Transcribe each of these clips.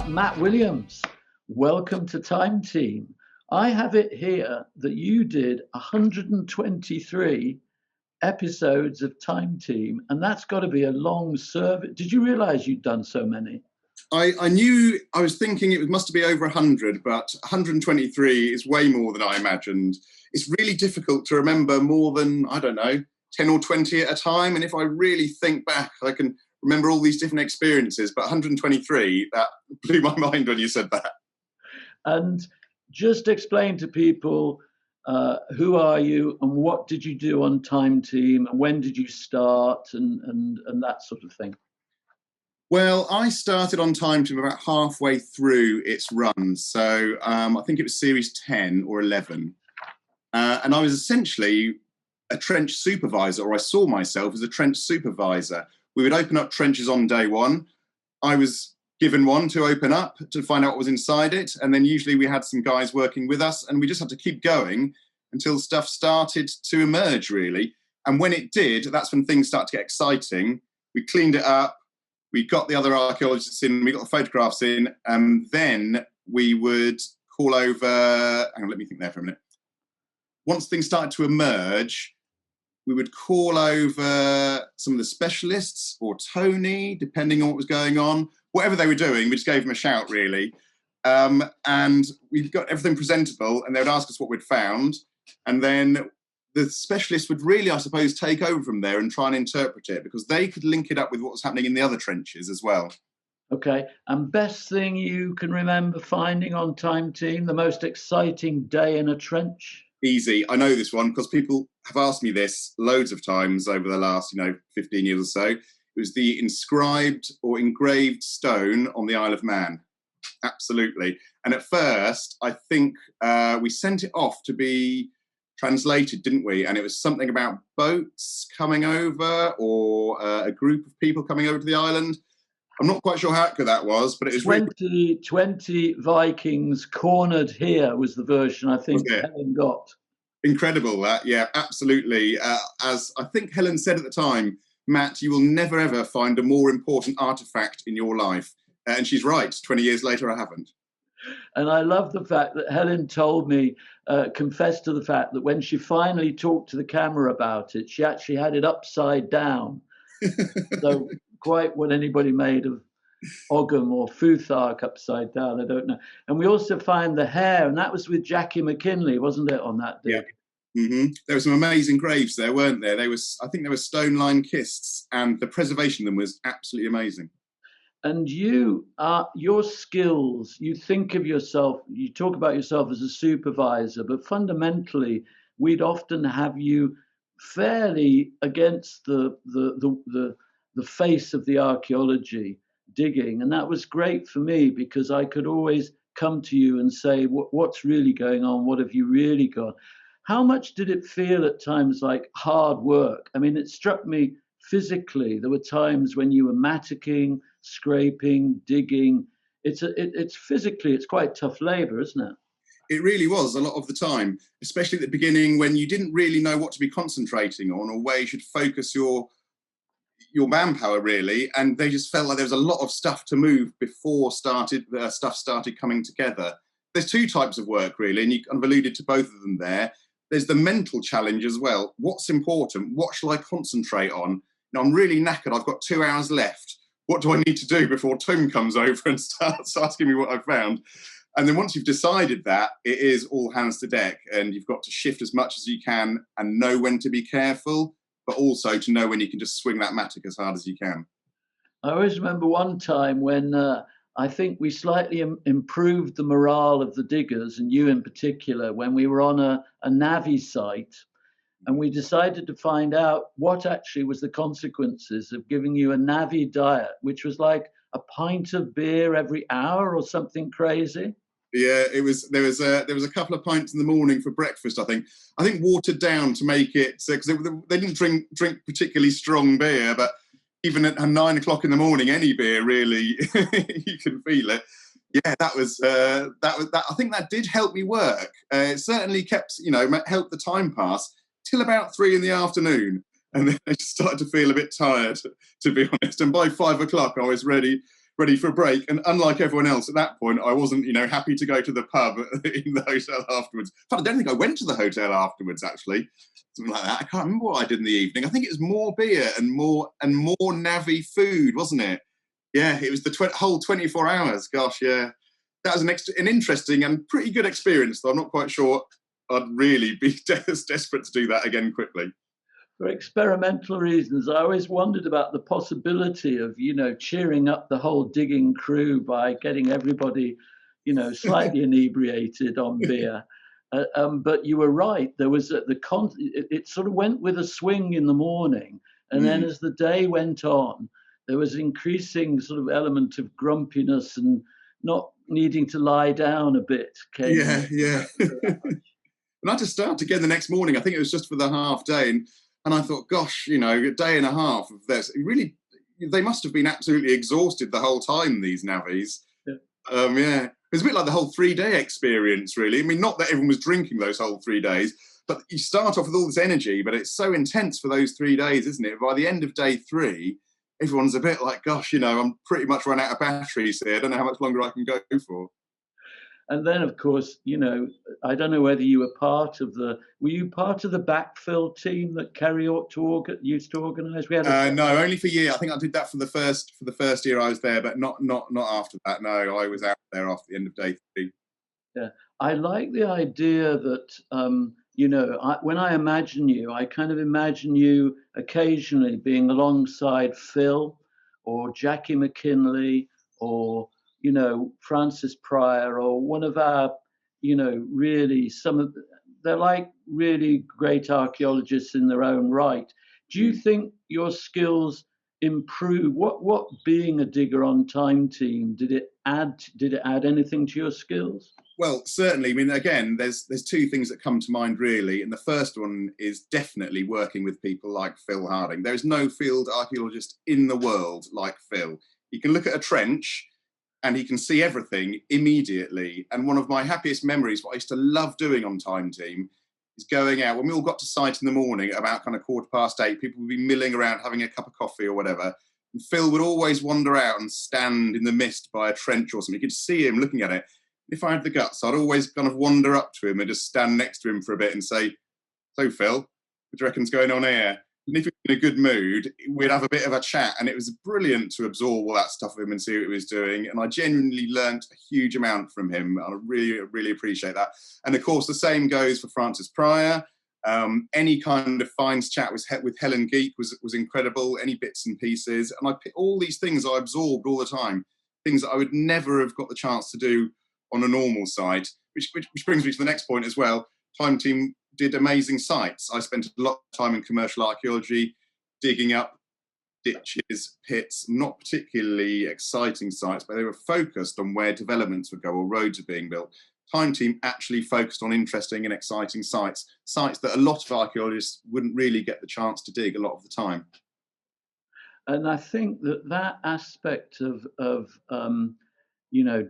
Matt Williams, welcome to Time Team. I have it here that you did 123 episodes of Time Team, and that's got to be a long service. Did you realize you'd done so many? I knew, I was thinking it must be over 100, but 123 is way more than I imagined. It's really difficult to remember more than, I don't know, 10 or 20 at a time. And if I really think back, I can remember all these different experiences, but 123, that blew my mind when you said that. And just explain to people, who are you and what did you do on Time Team and when did you start and that sort of thing? Well, I started on Time Team about halfway through its run. So I think it was series 10 or 11. And I was essentially a trench supervisor, or I saw myself as a trench supervisor. We would open up trenches on day one. I was given one to open up to find out what was inside it. And then usually we had some guys working with us and we just had to keep going until stuff started to emerge, really. And when it did, that's when things started to get exciting. We cleaned it up. We got the other archaeologists in, we got the photographs in, and then we would call over, hang on, let me think there for a minute. Once things started to emerge, we would call over some of the specialists or Tony, depending on what was going on. Whatever they were doing, we just gave them a shout, really. And we got everything presentable, and they would ask us what we'd found. And then the specialists would really, I suppose, take over from there and try and interpret it, because they could link it up with what was happening in the other trenches as well. Okay. And best thing you can remember finding on Time Team, the most exciting day in a trench? Easy. I know this one because people have asked me this loads of times over the last, 15 years or so. It was the inscribed or engraved stone on the Isle of Man. Absolutely. And at first, I think we sent it off to be translated, didn't we? And it was something about boats coming over or a group of people coming over to the island. I'm not quite sure how accurate that was, but it was 20 Vikings cornered here was the version I think Helen got. Incredible, that. Yeah, absolutely. As I think Helen said at the time, Matt, you will never, ever find a more important artifact in your life. And she's right. 20 years later, I haven't. And I love the fact that Helen told me, confessed to the fact that when she finally talked to the camera about it, she actually had it upside down. So quite what anybody made of Ogham or Futhark upside down, I don't know. And we also find the hair, and that was with Jackie McKinley, wasn't it, on that dig? Yeah. Mm-hmm. There were some amazing graves there, weren't there? I think there were stone-lined kists, and the preservation of them was absolutely amazing. And your skills, you think of yourself, you talk about yourself as a supervisor, but fundamentally, we'd often have you fairly against the face of the archaeology digging. And that was great for me because I could always come to you and say, what's really going on? What have you really got? How much did it feel at times like hard work? I mean, it struck me physically. There were times when you were maticking, scraping, digging. It's physically, it's quite tough labor, isn't it? It really was a lot of the time, especially at the beginning when you didn't really know what to be concentrating on or where you should focus your manpower, really. And they just felt like there was a lot of stuff to move before stuff started coming together. There's two types of work, really, and you kind of alluded to both of them there. There's the mental challenge as well. What's important? What shall I concentrate on? Now, I'm really knackered. I've got 2 hours left. What do I need to do before Tom comes over and starts asking me what I've found? And then once you've decided that, it is all hands to deck, and you've got to shift as much as you can and know when to be careful, but also to know when you can just swing that mattock as hard as you can. I always remember one time when I think we slightly improved the morale of the diggers, and you in particular, when we were on a Navy site, and we decided to find out what actually was the consequences of giving you a Navy diet, which was like a pint of beer every hour or something crazy. Yeah, it was. There was a couple of pints in the morning for breakfast. I think watered down to make it because they didn't drink particularly strong beer, but even at 9 o'clock in the morning, any beer really, you can feel it. Yeah, that was. I think that did help me work. It certainly kept, helped the time pass till about 3 in the afternoon, and then I just started to feel a bit tired, to be honest. And by 5 o'clock, I was ready ready for a break. And unlike everyone else at that point, I wasn't, happy to go to the pub in the hotel afterwards. In fact, I don't think I went to the hotel afterwards, actually. Something like that. I can't remember what I did in the evening. I think it was more beer and more navvy food, wasn't it? Yeah, it was the whole 24 hours. Gosh, yeah. That was an interesting and pretty good experience, though I'm not quite sure I'd really be desperate to do that again quickly. For experimental reasons, I always wondered about the possibility of, cheering up the whole digging crew by getting everybody, slightly inebriated on beer. But you were right. There was it sort of went with a swing in the morning, and then as the day went on, there was increasing sort of element of grumpiness and not needing to lie down a bit. Yeah. And I had to start again the next morning. I think it was just for the half day, and I thought, gosh, a day and a half of this. Really, they must have been absolutely exhausted the whole time, these navvies. Yeah. It was a bit like the whole 3-day experience, really. I mean, not that everyone was drinking those whole 3 days, but you start off with all this energy, but it's so intense for those 3 days, isn't it? By the end of day 3, everyone's a bit like, gosh, I'm pretty much run out of batteries here. I don't know how much longer I can go for. And then, of course, I don't know whether you were part of the backfill team that Kerry used to organise? We had no, only for a year. I think I did that for the first year I was there, but not after that. No, I was out there after the end of day 3. Yeah, I like the idea that when I imagine you, I kind of imagine you occasionally being alongside Phil or Jackie McKinley or Francis Pryor or one of our, really they're like really great archaeologists in their own right. Do you think your skills improve? What being a digger on time team, did it add anything to your skills? Well, certainly. I mean, again, there's 2 things that come to mind really, and the first one is definitely working with people like Phil Harding. There is no field archaeologist in the world like Phil. You can look at a trench and he can see everything immediately. And one of my happiest memories, what I used to love doing on Time Team, is going out. When we all got to site in the morning at about kind of 8:15, people would be milling around having a cup of coffee or whatever. And Phil would always wander out and stand in the mist by a trench or something. You could see him looking at it. If I had the guts, I'd always kind of wander up to him and just stand next to him for a bit and say, "So, Phil, what do you reckon's going on here?" And if he was in a good mood, we'd have a bit of a chat. And it was brilliant to absorb all that stuff of him and see what he was doing. And I genuinely learnt a huge amount from him. I really, really appreciate that. And of course, the same goes for Francis Pryor. Any kind of fines chat with Helen Geek was incredible, any bits and pieces. And all these things I absorbed all the time, things that I would never have got the chance to do on a normal site, which brings me to the next point as well. Time Team did amazing sites. I spent a lot of time in commercial archaeology, digging up ditches, pits, not particularly exciting sites, but they were focused on where developments would go or roads are being built. Time Team actually focused on interesting and exciting sites that a lot of archaeologists wouldn't really get the chance to dig a lot of the time. And I think that aspect of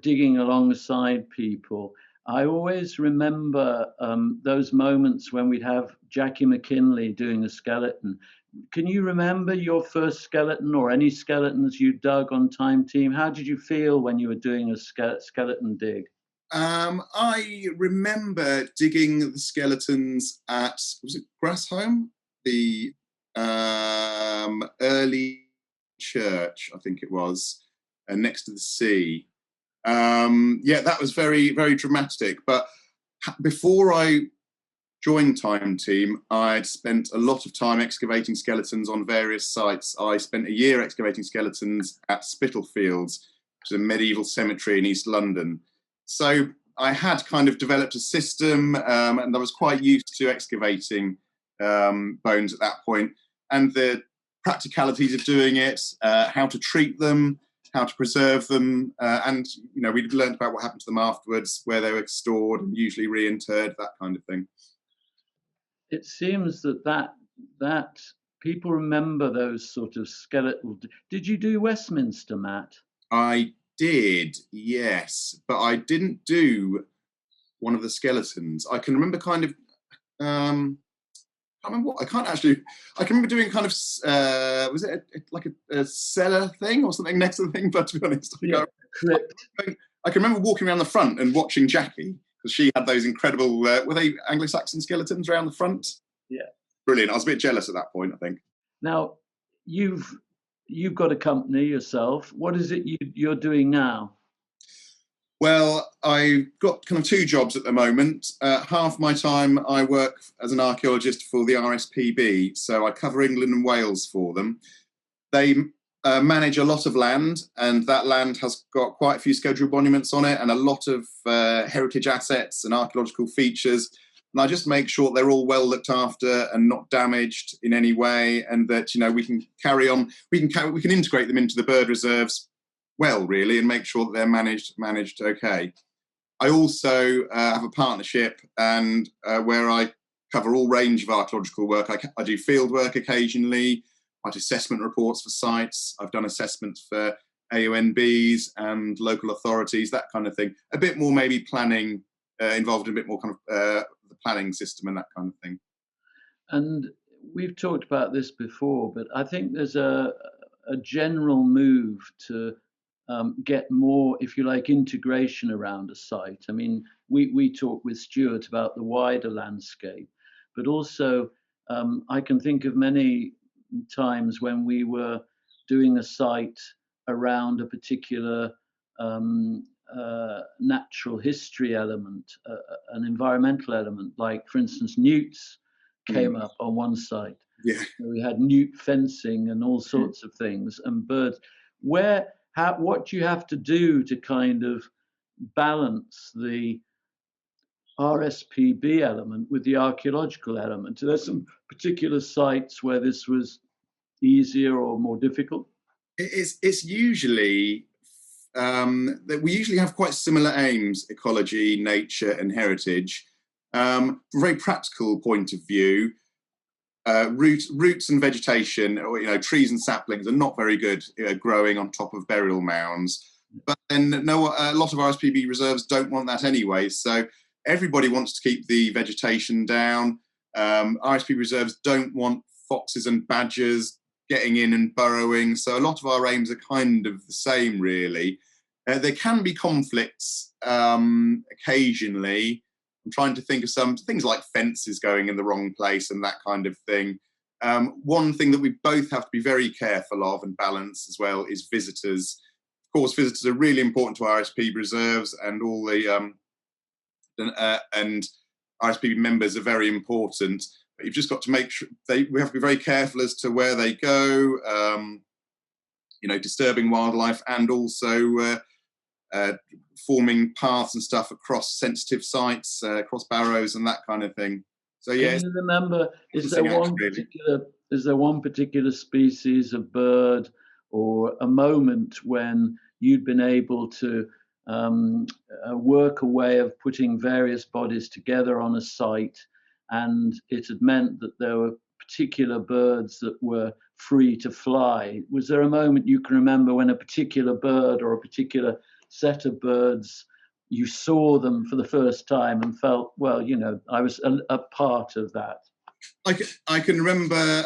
digging alongside people, I always remember those moments when we'd have Jackie McKinley doing a skeleton. Can you remember your first skeleton or any skeletons you dug on Time Team? How did you feel when you were doing a skeleton dig? I remember digging the skeletons at, was it Grasholm? The early church, I think it was, next to the sea. That was very, very dramatic. But before I joined Time Team, I'd spent a lot of time excavating skeletons on various sites. I spent a year excavating skeletons at Spitalfields, which is a medieval cemetery in East London. So I had kind of developed a system, and I was quite used to excavating bones at that point, and the practicalities of doing it, how to treat them, how to preserve them, and we'd learned about what happened to them afterwards, where they were stored and usually reinterred, that kind of thing. It seems that people remember those sort of skeletal. Did you do Westminster, Matt? I did, yes, but I didn't do one of the skeletons. I can remember kind of remember what, I can't actually, I can remember doing kind of, was it like a cellar thing or something next to the thing, but to be honest, Crypt. I can remember walking around the front and watching Jackie, because she had those incredible, were they Anglo-Saxon skeletons around the front? Yeah. Brilliant. I was a bit jealous at that point, I think. Now, you've got a company yourself. What is it you're doing now? Well, I've got kind of two jobs at the moment. Half my time I work as an archaeologist for the RSPB, so I cover England and Wales for them. They manage a lot of land, and that land has got quite a few scheduled monuments on it and a lot of heritage assets and archaeological features. And I just make sure they're all well looked after and not damaged in any way, and that, you know, we can carry on. We can integrate them into the bird reserves well, really, and make sure that they're managed okay. I also have a partnership, and where I cover all range of archaeological work. I do field work occasionally. I do assessment reports for sites. I've done assessments for AONBs and local authorities, that kind of thing. A bit more maybe planning, involved in a bit more kind of the planning system and that kind of thing. And we've talked about this before, but I think there's a general move to get more, if you like, integration around a site. I mean, we talked with Stuart about the wider landscape, but also I can think of many times when we were doing a site around a particular natural history element, an environmental element, like, for instance, newts came up on one site. Yeah. We had newt fencing and all sorts of things, and birds. What do you have to do to kind of balance the RSPB element with the archaeological element? There's some particular sites where this was easier or more difficult? It's usually that we usually have quite similar aims: ecology, nature, and heritage. From a very practical point of view, roots and vegetation, or, you know, trees and saplings are not very good growing on top of burial mounds. But then a lot of RSPB reserves don't want that anyway. So everybody wants to keep the vegetation down. RSPB reserves don't want foxes and badgers getting in and burrowing. So a lot of our aims are kind of the same, really. There can be conflicts occasionally. I'm trying to think of some things like fences going in the wrong place and that kind of thing. One thing that we both have to be very careful of and balance as well is visitors. Of course, visitors are really important to RSPB reserves, and all the and RSPB members are very important. But you've just got to make sure we have to be very careful as to where they go. You know, disturbing wildlife, and also forming paths and stuff across sensitive sites, across barrows and that kind of thing. So yeah. Can you remember, is there one particular species of bird or a moment when you'd been able to work a way of putting various bodies together on a site, and it had meant that there were particular birds that were free to fly? Was there a moment you can remember when a particular bird or a particular set of birds, you saw them for the first time and felt, well, you know, I was a part of that? I can remember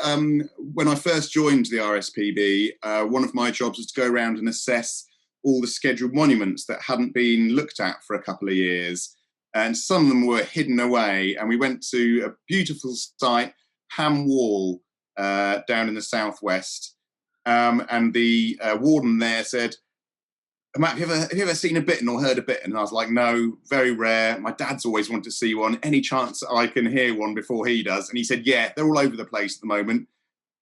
when I first joined the RSPB, one of my jobs was to go around and assess all the scheduled monuments that hadn't been looked at for a couple of years. And some of them were hidden away. And we went to a beautiful site, Ham Wall, down in the southwest. And the warden there said, Matt, have you ever seen a bittern or heard a bittern? And I was like, no, very rare. My dad's always wanted to see one. Any chance I can hear one before he does? And he said, yeah, they're all over the place at the moment.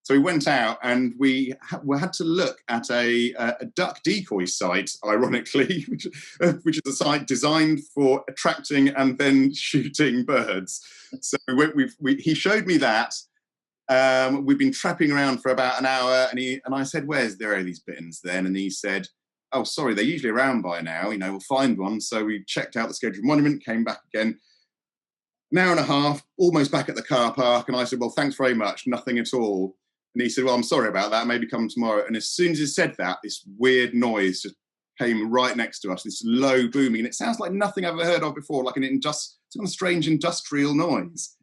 So we went out and we had to look at a duck decoy site, ironically, which is a site designed for attracting and then shooting birds. So he showed me that. We've been trapping around for about an hour, and I said, there are these bitterns then? And he said, oh, sorry, they're usually around by now, you know, we'll find one. So we checked out the scheduled monument, came back again, an hour and a half, almost back at the car park. And I said, well, thanks very much, nothing at all. And he said, well, I'm sorry about that, maybe come tomorrow. And as soon as he said that, this weird noise just came right next to us, this low booming. And it sounds like nothing I've ever heard of before, like some strange industrial noise.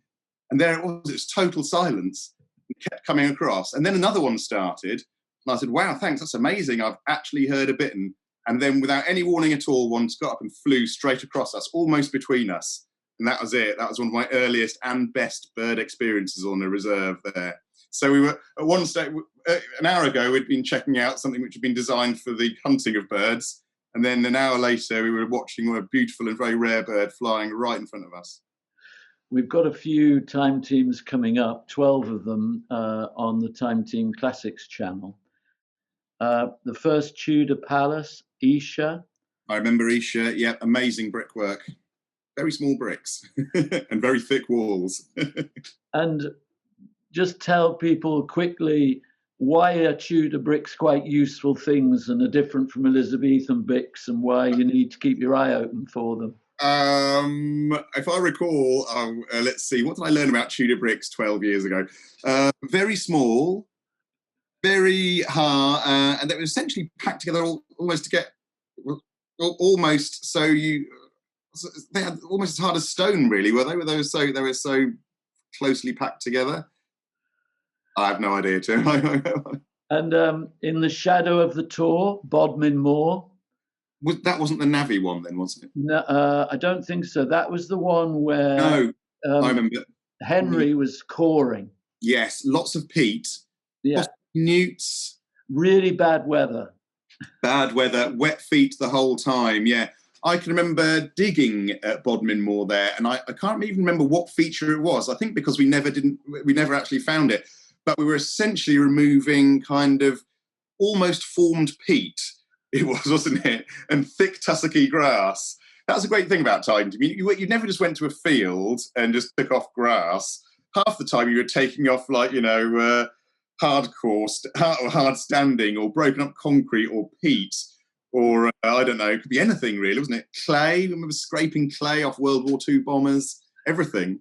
And there it was total silence. It kept coming across. And then another one started. And I said, wow, thanks, that's amazing. I've actually heard a bittern. And then without any warning at all, one got up and flew straight across us, almost between us. And that was it. That was one of my earliest and best bird experiences on a reserve there. So we were at one stage, an hour ago, we'd been checking out something which had been designed for the hunting of birds. And then an hour later, we were watching a beautiful and very rare bird flying right in front of us. We've got a few time teams coming up, 12 of them on the Time Team Classics channel. The first Tudor Palace, Esher. I remember Esher, yeah, amazing brickwork. Very small bricks and very thick walls. And just tell people quickly, why are Tudor bricks quite useful things and are different from Elizabethan bricks, and why you need to keep your eye open for them? If I recall, let's see, what did I learn about Tudor bricks 12 years ago? Very small, very hard, and they were essentially packed together almost to get, almost so they had almost as hard as stone, really, were they? They were so closely packed together. I have no idea, Tim. And in the shadow of the Tor, Bodmin Moor. That wasn't the Navy one then, was it? No, I don't think so. That was the one where I remember Henry was coring. Yes, lots of peat. Yeah. Newts. Really bad weather. Bad weather, wet feet the whole time, yeah. I can remember digging at Bodmin Moor there, and I can't even remember what feature it was. I think because we never actually found it, but we were essentially removing kind of almost formed peat. It was, wasn't it? And thick tussocky grass. That's a great thing about time. You never just went to a field and just took off grass. Half the time you were taking off, like, hard standing or broken up concrete or peat or, I don't know, it could be anything really, wasn't it? Clay. I remember scraping clay off World War II bombers, everything.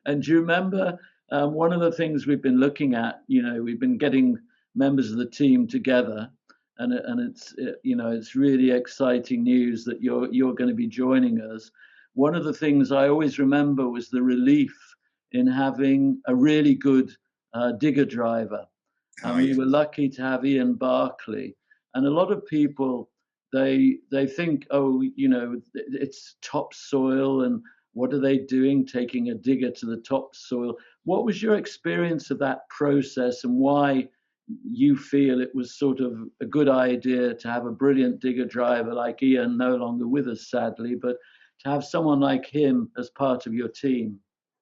And do you remember one of the things we've been looking at, we've been getting members of the team together, and it's really exciting news that you're going to be joining us. One of the things I always remember was the relief in having a really good digger driver. And we were lucky to have Ian Barclay. And a lot of people, they think, it's topsoil, and what are they doing taking a digger to the topsoil? What was your experience of that process, and why you feel it was sort of a good idea to have a brilliant digger driver like Ian, no longer with us sadly, but to have someone like him as part of your team?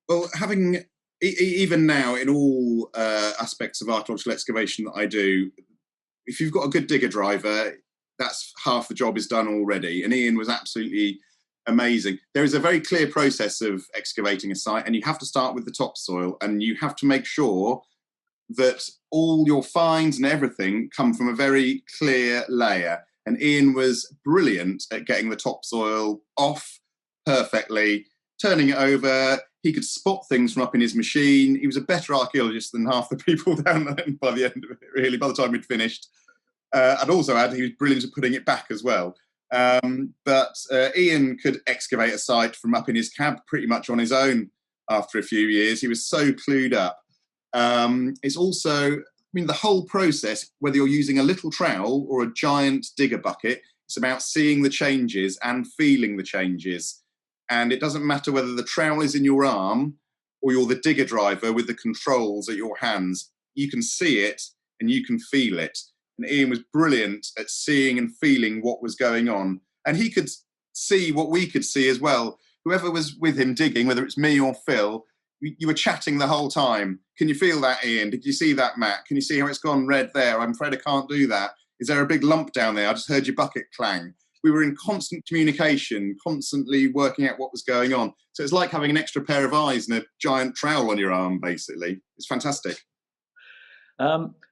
Well, having even now in all aspects of archaeological excavation that I do, if you've got a good digger driver, that's half the job is done already. And Ian was absolutely amazing. There is a very clear process of excavating a site, and you have to start with the topsoil, and you have to make sure that all your finds and everything come from a very clear layer. And Ian was brilliant at getting the topsoil off perfectly, turning it over. He could spot things from up in his machine. He was a better archaeologist than half the people down there by the end of it, really, by the time we'd finished. I'd also add he was brilliant at putting it back as well. But Ian could excavate a site from up in his cab pretty much on his own after a few years. He was so clued up. It's also, the whole process, whether you're using a little trowel or a giant digger bucket, it's about seeing the changes and feeling the changes. And it doesn't matter whether the trowel is in your arm or you're the digger driver with the controls at your hands. You can see it and you can feel it. And Ian was brilliant at seeing and feeling what was going on. And he could see what we could see as well. Whoever was with him digging, whether it's me or Phil, you were chatting the whole time. Can you feel that, Ian? Did you see that, Matt? Can you see how it's gone red there? I'm afraid I can't do that. Is there a big lump down there? I just heard your bucket clang. We were in constant communication, constantly working out what was going on. So it's like having an extra pair of eyes and a giant trowel on your arm, basically. It's fantastic.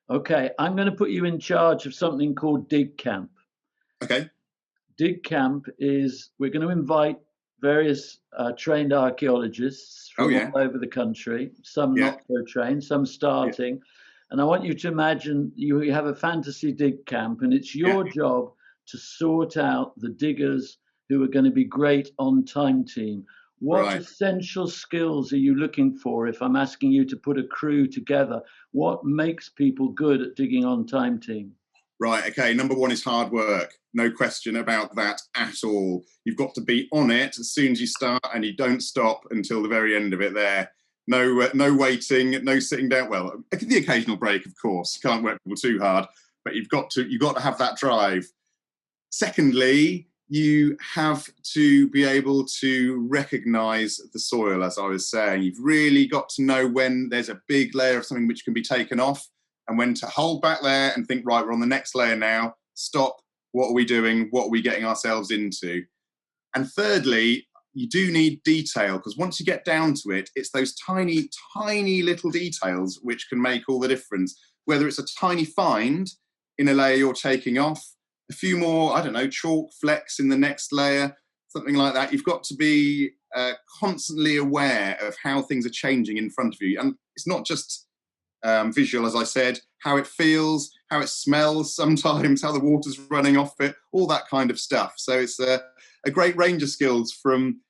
Okay, I'm going to put you in charge of something called Dig Camp. Okay. Dig Camp is, we're going to invite various trained archaeologists from all over the country, some not so trained, some starting. Yeah. And I want you to imagine you have a fantasy dig camp, and it's your job to sort out the diggers who are going to be great on Time Team. What Right. essential skills are you looking for if I'm asking you to put a crew together? What makes people good at digging on time team? Right, okay. Number one is hard work. No question about that at all. You've got to be on it as soon as you start, and you don't stop until the very end of it there. No, no waiting, no sitting down. Well, the occasional break, of course. You can't work people too hard, but you've got to have that drive. Secondly, you have to be able to recognize the soil, as I was saying. You've really got to know when there's a big layer of something which can be taken off, and when to hold back there and think, right, we're on the next layer now, stop, what are we doing, what are we getting ourselves into? And thirdly, you do need detail, because once you get down to it, it's those tiny, tiny little details which can make all the difference. Whether it's a tiny find in a layer you're taking off, a few more, I don't know, chalk flecks in the next layer, something like that. You've got to be constantly aware of how things are changing in front of you. And it's not just visual, as I said, how it feels, how it smells sometimes, how the water's running off it, all that kind of stuff. So it's a great range of skills, from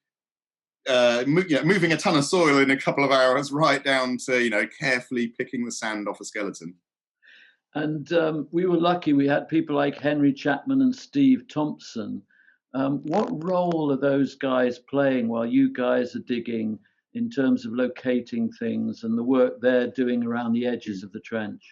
moving a ton of soil in a couple of hours right down to, carefully picking the sand off a skeleton. And we were lucky, we had people like Henry Chapman and Steve Thompson. What role are those guys playing while you guys are digging, in terms of locating things and the work they're doing around the edges of the trench?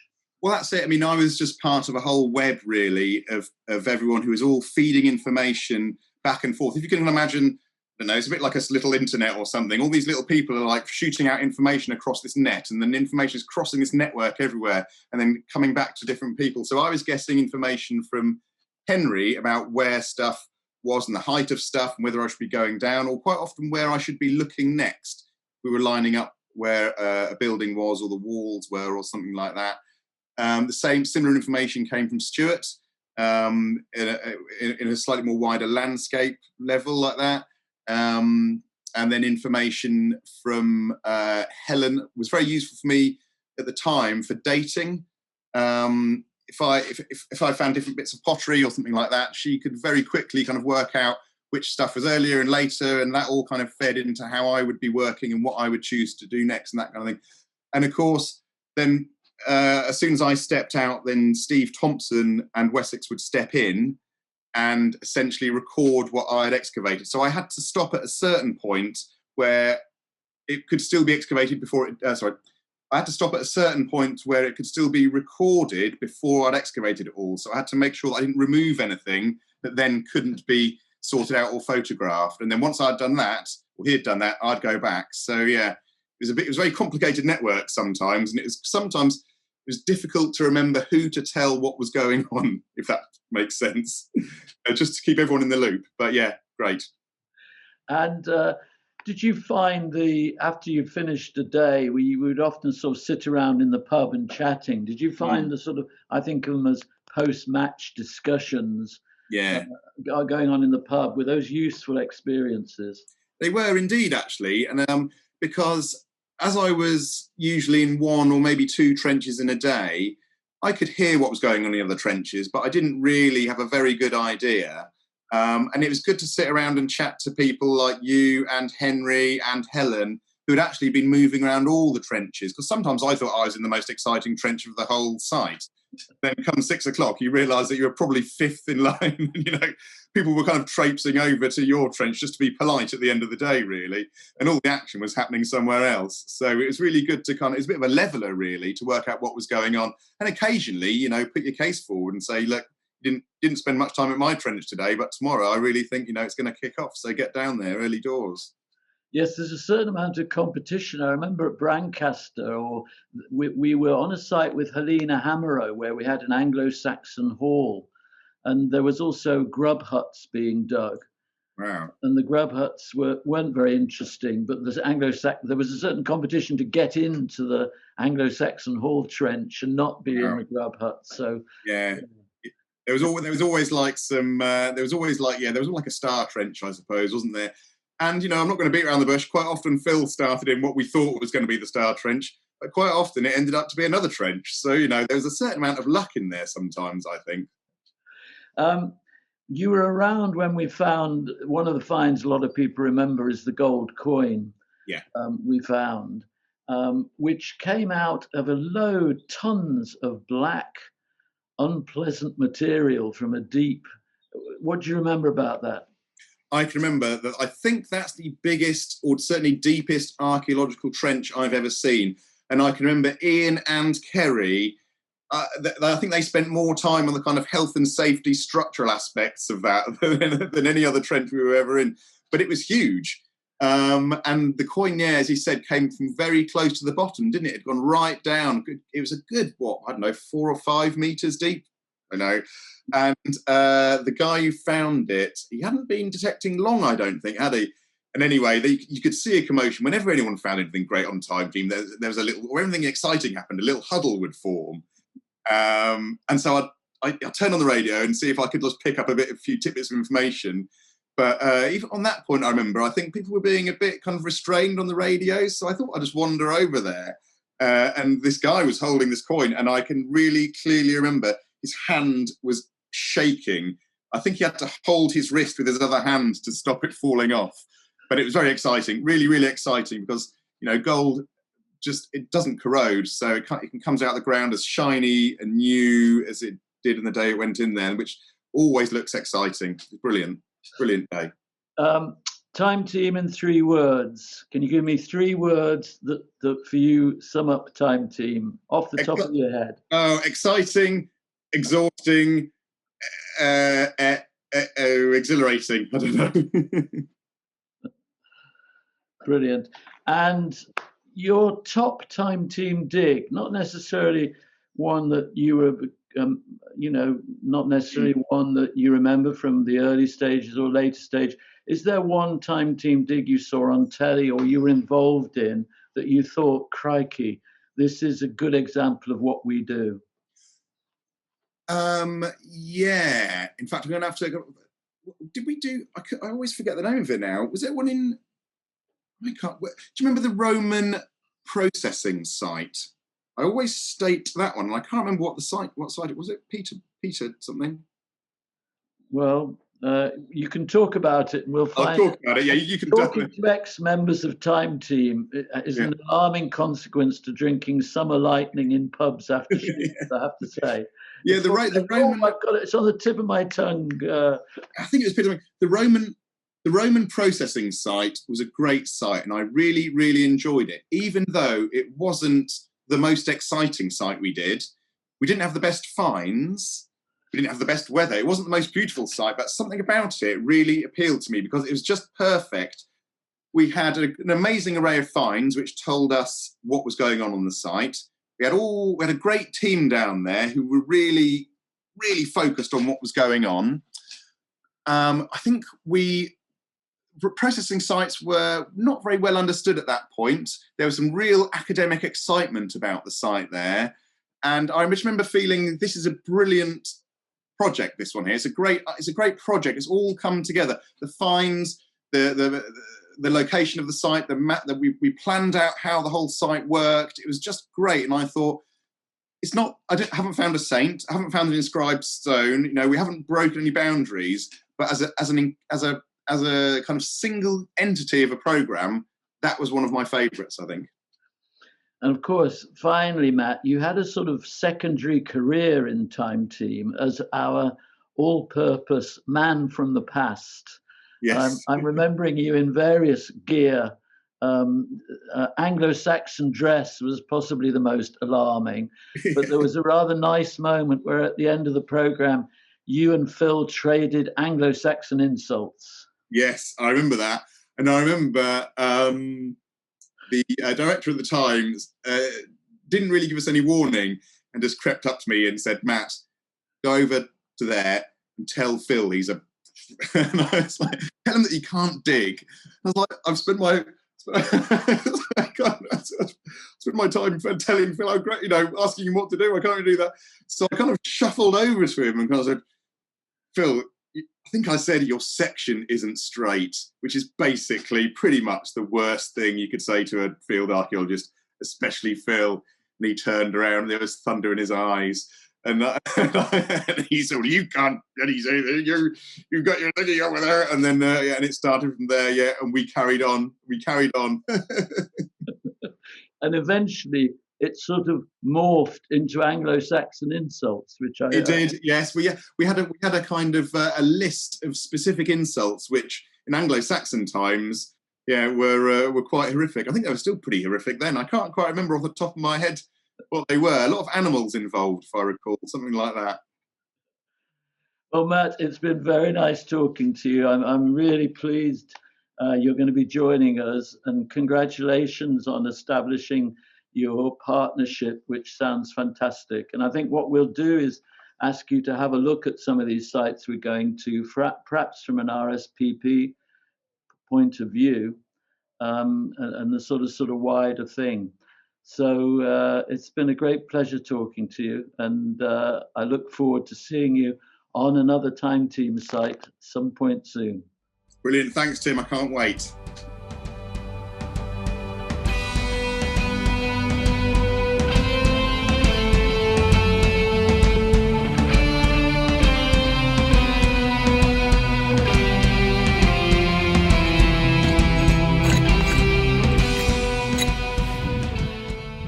Well, that's it. I mean, I was just part of a whole web, really, of everyone who was all feeding information back and forth. If you can imagine, I don't know, it's a bit like a little internet or something. All these little people are like shooting out information across this net, and then information is crossing this network everywhere and then coming back to different people. So I was getting information from Henry about where stuff was and the height of stuff and whether I should be going down, or quite often where I should be looking next. We were lining up where a building was, or the walls were, or something like that. Similar information came from Stuart in a slightly more wider landscape level like that. And then information from Helen was very useful for me at the time for dating. If I found different bits of pottery or something like that, she could very quickly kind of work out which stuff was earlier and later, and that all kind of fed into how I would be working and what I would choose to do next and that kind of thing. And of course, then as soon as I stepped out, then Steve Thompson and Wessex would step in and essentially record what I had excavated. So I had to stop at a certain point where it could still be excavated before it, I had to stop at a certain point where it could still be recorded before I'd excavated it all. So I had to make sure that I didn't remove anything that then couldn't be sorted out or photographed. And then once I'd done that, or he had done that, I'd go back. So yeah, it was a very complicated network sometimes, and it was difficult to remember who to tell what was going on, if that makes sense, just to keep everyone in the loop. But yeah, great. And did you find after you finished a day, you would often sort of sit around in the pub and chatting? Did you find the sort of, I think of them as post-match discussions, going on in the pub? Were those useful experiences? They were indeed, actually. And because as I was usually in one or maybe two trenches in a day, I could hear what was going on in the other trenches, but I didn't really have a very good idea. And it was good to sit around and chat to people like you and Henry and Helen, who had actually been moving around all the trenches, because sometimes I thought I was in the most exciting trench of the whole site. Then come 6 o'clock, you realise that you were probably fifth in line. People were kind of traipsing over to your trench just to be polite at the end of the day, really. And all the action was happening somewhere else. So it was really good to it was a bit of a leveller, really, to work out what was going on. And occasionally, put your case forward and say, look, you didn't spend much time at my trench today, but tomorrow I really think, it's going to kick off. So get down there early doors. Yes, there's a certain amount of competition. I remember at Brancaster, we were on a site with Helena Hamerow where we had an Anglo-Saxon hall, and there was also grub huts being dug. Wow. And the grub huts weren't very interesting, but there was a certain competition to get into the Anglo-Saxon hall trench and not be in the grub hut. So yeah. There was always like a star trench, I suppose, wasn't there? And, I'm not going to beat around the bush. Quite often Phil started in what we thought was going to be the star trench, but quite often it ended up to be another trench. So, there was a certain amount of luck in there sometimes, I think. you were around when we found one of the finds a lot of people remember is the gold coin Yeah. we found, which came out of a load, tons of black, unpleasant material from a deep. What do you remember about that? I can remember that. I think that's the biggest, or certainly deepest, archaeological trench I've ever seen. And I can remember Ian and Kerry. I think they spent more time on the kind of health and safety structural aspects of that than any other trench we were ever in. But it was huge. And the coin, yeah, as he said, came from very close to the bottom, didn't it? It had gone right down. It was a good, what, I don't know, 4 or 5 meters deep. I know. And the guy who found it, he hadn't been detecting long, I don't think, had he? And anyway, you could see a commotion. Whenever anyone found anything great on Time Team, there was a little, or anything exciting happened, a little huddle would form. And so I'd turn on the radio and see if I could just pick up a few tidbits of information. But even on that point, I remember, I think people were being a bit kind of restrained on the radio. So I thought I'd just wander over there. And this guy was holding this coin, and I can really clearly remember his hand was shaking. I think he had to hold his wrist with his other hand to stop it falling off. But it was very exciting, really, really exciting, because, you know, gold just, it doesn't corrode. So it comes out of the ground as shiny and new as it did in the day it went in there, which always looks exciting. Brilliant, brilliant day. Time Team in 3 words. Can you give me 3 words that for you sum up Time Team off the top of your head? Oh, exciting, exhausting, exhilarating. I don't know. Brilliant. And your top Time Team dig, not necessarily one that you were, you know, not necessarily one that you remember from the early stages or later stage. Is there one Time Team dig you saw on telly or you were involved in that you thought, crikey, this is a good example of what we do? Yeah. In fact, I'm going to have to go. Did we do? I always forget the name of it now. Was there one in? I can't. Do you remember the Roman processing site? I always state that one, and I can't remember what site it was. It Peter something. Well, you can talk about it, and we'll find. I'll talk about it. Yeah, you can. Talking to ex-members of Time Team is an alarming consequence to drinking summer lightning in pubs after shoots. I have to say. Yeah, the Roman. Oh, I've got it. It's on the tip of my tongue. I think it was Peter. The Roman processing site was a great site, and I really, really enjoyed it. Even though it wasn't the most exciting site we did, we didn't have the best finds. We didn't have the best weather. It wasn't the most beautiful site, but something about it really appealed to me because it was just perfect. We had an amazing array of finds which told us what was going on the site. We had a great team down there who were really, really focused on what was going on. I think processing sites were not very well understood at that point. There was some real academic excitement about the site there. And I just remember feeling this is a brilliant project, this one here. It's a great project. It's all come together. The finds, the location of the site, the map that we planned out how the whole site worked. It was just great. And I thought, I haven't found a saint. I haven't found an inscribed stone. You know, we haven't broken any boundaries. But as a kind of single entity of a program, that was one of my favourites, I think. And of course, finally, Matt, you had a sort of secondary career in Time Team as our all-purpose man from the past. Yes. I'm remembering you in various gear. Anglo-Saxon dress was possibly the most alarming, but there was a rather nice moment where at the end of the programme, you and Phil traded Anglo-Saxon insults. Yes, I remember that. And I remember the director at the time didn't really give us any warning and just crept up to me and said, Matt, go over to there and tell Phil he's a... And I was like, tell him that he can't dig. I was like, I've spent my time telling Phil how great, you know, asking him what to do. I can't really do that. So I kind of shuffled over to him and kind of said, Phil, I think I said your section isn't straight, which is basically pretty much the worst thing you could say to a field archaeologist, especially Phil. And he turned around and there was thunder in his eyes. And, and he said, well, you can't, and he said, you've got your thingy over there. And then, and it started from there, and we carried on. And eventually it sort of morphed into Anglo-Saxon insults, which I... It did, yes. We had a kind of a list of specific insults, which in Anglo-Saxon times, were quite horrific. I think they were still pretty horrific then. I can't quite remember off the top of my head what they were. A lot of animals involved, if I recall, something like that. Well, Matt, it's been very nice talking to you. I'm really pleased you're going to be joining us, and congratulations on establishing your partnership, which sounds fantastic. And I think what we'll do is ask you to have a look at some of these sites we're going to, perhaps from an RSPB point of view, and the sort of wider thing. So it's been a great pleasure talking to you, and I look forward to seeing you on another Time Team site some point soon. Brilliant. Thanks, Tim. I can't wait.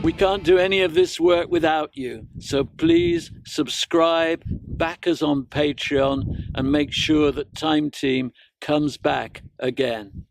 We can't do any of this work without you, so please subscribe, back us on Patreon, and make sure that Time Team comes back again.